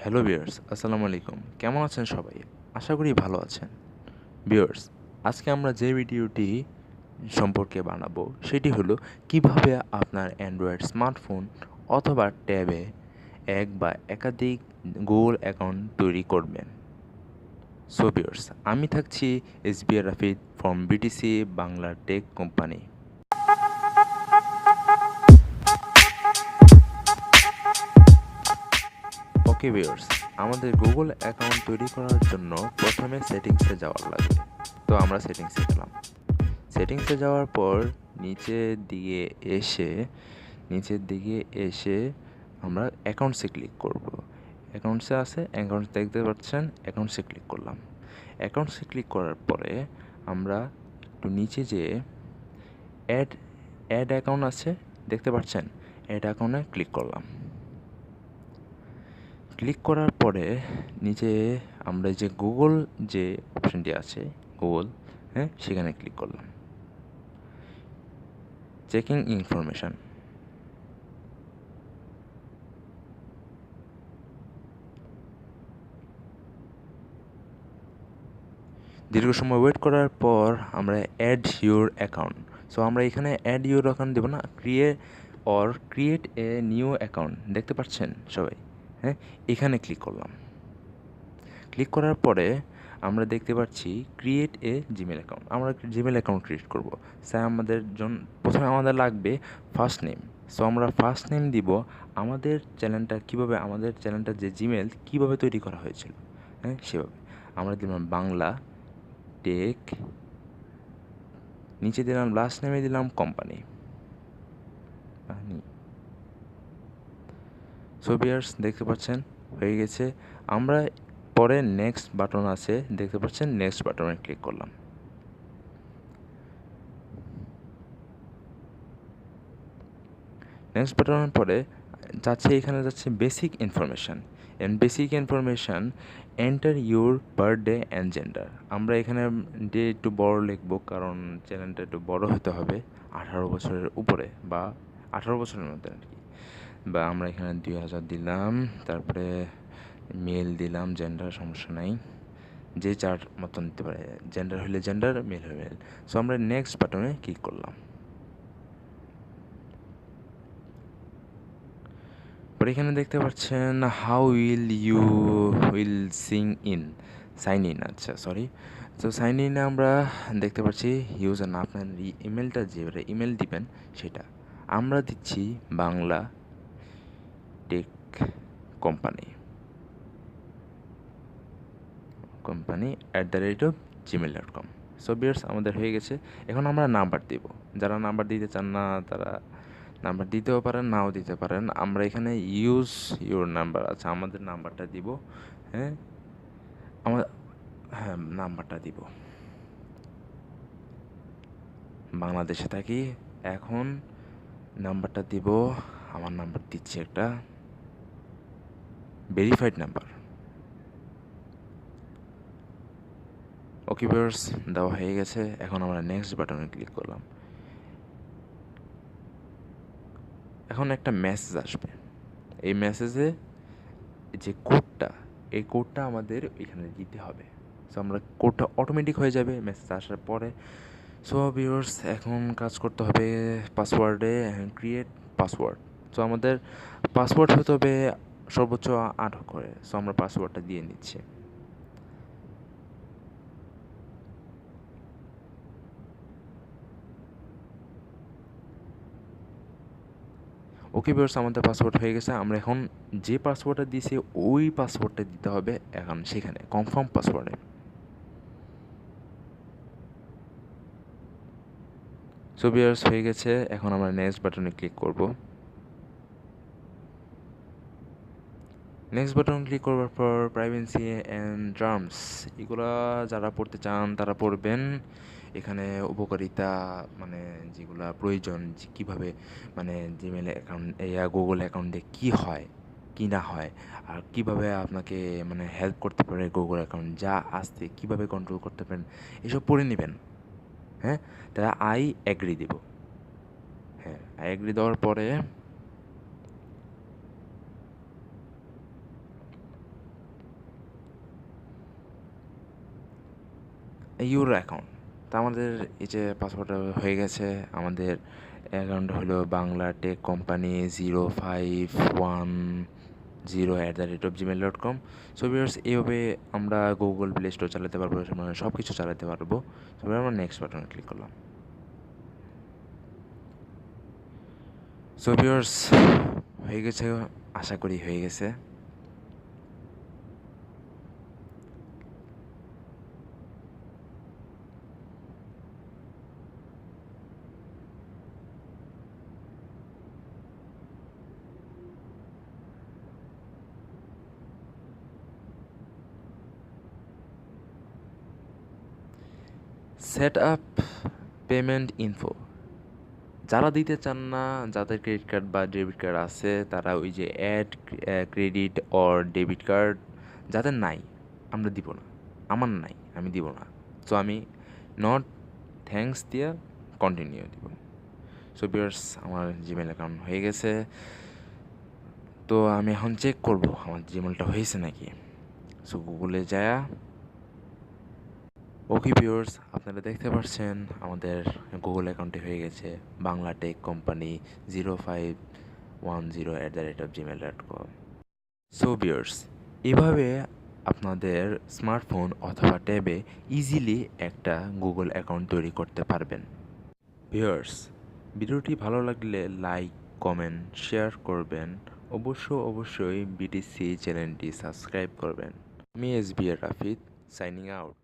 Hello viewers, আসসালামু আলাইকুম। কেমন আছেন সবাই? আশা করি ভালো আছেন। ভিউয়ার্স, আজকে আমরা যে ভিডিওটি সম্পর্কে বানাবো সেটি হলো কিভাবে আপনার অ্যান্ড্রয়েড স্মার্টফোন অথবা ট্যাবে এক বা একাধিক গুগল অ্যাকাউন্ট তৈরি করবেন। সো ভিউয়ার্স, আমি থাকছি SBR Rafid from BTC Bangla tech company. Okay viewers, আমাদের গুগল অ্যাকাউন্ট তৈরি করার জন্য প্রথমে সেটিংসে যাওয়ার লাগবে। তো আমরা সেটিংসে গেলাম। সেটিংসে যাওয়ার পর নিচের দিকে এসে আমরা অ্যাকাউন্টসে ক্লিক করব। অ্যাকাউন্টসে আছে, অ্যাকাউন্টস দেখতে পাচ্ছেন, অ্যাকাউন্টসে ক্লিক করলাম। অ্যাকাউন্টসে ক্লিক করার পরে আমরা একটু নিচে যেয়ে অ্যাড অ্যাড অ্যাকাউন্ট আছে, দেখতে পাচ্ছেন, অ্যাড অ্যাকাউন্টে ক্লিক করলাম। ক্লিক করার পরে নিচে আমরা যে গুগল যে অপশনটি আছে, গুগল, সেখানে ক্লিক করলাম। Checking information. দীর্ঘ সময় ওয়েট করার পর আমরা অ্যাড ইউর অ্যাকাউন্ট। সো আমরা এখানে অ্যাড ইউর অ্যাকাউন্ট দেবো না, ক্রিয়েট এ নিউ অ্যাকাউন্ট, দেখতে পাচ্ছেন সবাই? এখানে ক্লিক করলাম। ক্লিক করার পরে আমরা দেখতে পাচ্ছি ক্রিয়েট এ জিমেল অ্যাকাউন্ট। আমরা জিমেল অ্যাকাউন্ট ক্রিয়েট করবো। স্যার আমাদের প্রথমে আমাদের লাগবে ফার্স্ট নেম। সো আমরা ফার্স্ট নেম দিব। আমাদের চ্যানেলটার যে জিমেল কীভাবে তৈরি করা হয়েছিল, সেভাবে আমরা দিলাম বাংলা টেক, নিচে দিলাম লাস্ট নেমে দিলাম কোম্পানি। সো ভিউয়ার্স, দেখতে পাচ্ছেন হয়ে গেছে। আমরা পরে নেক্সট বাটন আছে, দেখতে পাচ্ছেন, নেক্সট বাটনে ক্লিক করলাম। নেক্সট বাটনের পরে এখানে যাচ্ছে basic information. Basic information, enter your birthday and gender. আমরা এখানে ডে একটু বড় লিখবো, কারণ চ্যানেলটা একটু বড় হতে হবে, 18 বছরের উপরে বা 18 বছরের মধ্যে আর কি। বা আমরা এখানে 2000 দিলাম, তারপরে মেল দিলাম, জেন্ডার সমস্যা নাই, যে যার মতন দিতে পারে, জেন্ডার হলে জেন্ডার, মেল হলে মেল। সো আমরা নেক্সট বাটনে ক্লিক করলাম। পরে এখানে দেখতে পাচ্ছেন হাউ উইল সাইন ইন, আচ্ছা সরি। তো সাইন ইনে আমরা দেখতে পাচ্ছি ইউজার না, আপনার ইমেলটা যে ইমেল দিবেন সেটা আমরা দিচ্ছি Bangla tech company @gmail.com। So viewers, আমাদের হয়ে গেছে। এখন আমরা নাম্বার দেব। যারা নাম্বার দিতে চান না তারা নাম্বার দিতেও পারেন, নাও দিতে পারেন। আমরা এখানে ইউজ ইউর নাম্বার, আচ্ছা আমাদের নাম্বারটা দিব। হ্যাঁ নাম্বারটা দিব। বাংলাদেশে থাকি এখন, নাম্বারটা দিব। আমার নাম্বার দিচ্ছি একটা ভেরিফাইড নাম্বার। ওকে ভিউয়ার্স, দেওয়া হয়ে গেছে। এখন আমরা নেক্সট বাটনে ক্লিক করলাম। এখন একটা মেসেজ আসবে। এই মেসেজে যে এই কোডটা আমাদের এখানে দিতে হবে। সো আমরা কোডটা অটোমেটিক হয়ে যাবে মেসেজ আসার পরে। সো ভিউয়ার্স, এখন কাজ করতে হবে পাসওয়ার্ডে, ক্রিয়েট পাসওয়ার্ড। সো আমাদের পাসওয়ার্ড হতে হবে সর্বোচ্চ 8 করে। সো আমরা পাসওয়ার্ডটা দিয়ে নিচ্ছি। ওকে ভিউয়ার্স, আমাদের পাসওয়ার্ড হয়ে গেছে। আমরা এখন যে পাসওয়ার্ডটা দিয়েছি ওই পাসওয়ার্ডটা দিতে হবে এখন সেখানে কনফার্ম পাসওয়ার্ডে। সো ভিউয়ার্স, হয়ে গেছে। এখন আমরা নেক্সট বাটনে ক্লিক করব। নেক্সট বাটন ক্লিক করবার পর প্রাইভেসি অ্যান্ড টার্মস, এগুলো যারা পড়তে চান তারা পড়বেন। এখানে উপকারিতা, মানে যেগুলো প্রয়োজন, যে কীভাবে মানে জিমেল অ্যাকাউন্ট, গুগল অ্যাকাউন্টে কী হয় কী না হয়, আর কীভাবে আপনাকে মানে হেল্প করতে পারে গুগল অ্যাকাউন্ট, যা আসতে কীভাবে কন্ট্রোল করতে পারেন, এসব পড়ে নেবেন। তারা আই অ্যাগ্রি দেব। আই অ্যাগ্রি দেওয়ার পরে ইউর অ্যাকাউন্ট। তা আমাদের এই যে পাসওয়ার্ডটা হয়ে গেছে, আমাদের অ্যাকাউন্ট হলো Bangla tech company 0510@gmail.com। So viewers, এইভাবে আমরা গুগল প্লে স্টোর চালাতে পারবো, মানে সব কিছু চালাতে পারবো। সো আমরা নেক্সট বাটনে ক্লিক করলাম। সো ভিউয়ার্স, হয়ে গেছে, আশা করি হয়ে গেছে। Set up payment info. যারা দিতে চান না, যাদের ক্রেডিট কার্ড বা ডেবিট কার্ড আছে, তারা ওই যে add credit or debit card যাদের নাই, আমরা দিব না। আমার নাই, আমি দিব না। সো আমি নট থ্যাঙ্কস দিয়ে কন্টিনিউ দিব। সো ভিউয়ার্স, আমার জিমেল অ্যাকাউন্ট হয়ে গেছে। তো আমি এখন চেক করব আমার জিমেলটা হয়েছে নাকি। সো গুগলে যায়, ওকে ভিউয়ার্স, আপনারা দেখতে পাচ্ছেন আমাদের গুগল অ্যাকাউন্টে হয়ে গেছে Bangla tech company 0510@gmail.com। So viewers, এভাবে আপনাদের স্মার্টফোন অথবা ট্যাবে ইজিলি একটা গুগল অ্যাকাউন্ট তৈরি করতে পারবেন। ভিউয়ার্স, ভিডিওটি ভালো লাগলে লাইক, কমেন্ট, শেয়ার করবেন। অবশ্যই বিটিসি চ্যানেলটি সাবস্ক্রাইব করবেন। আমি S B Rafid, signing out.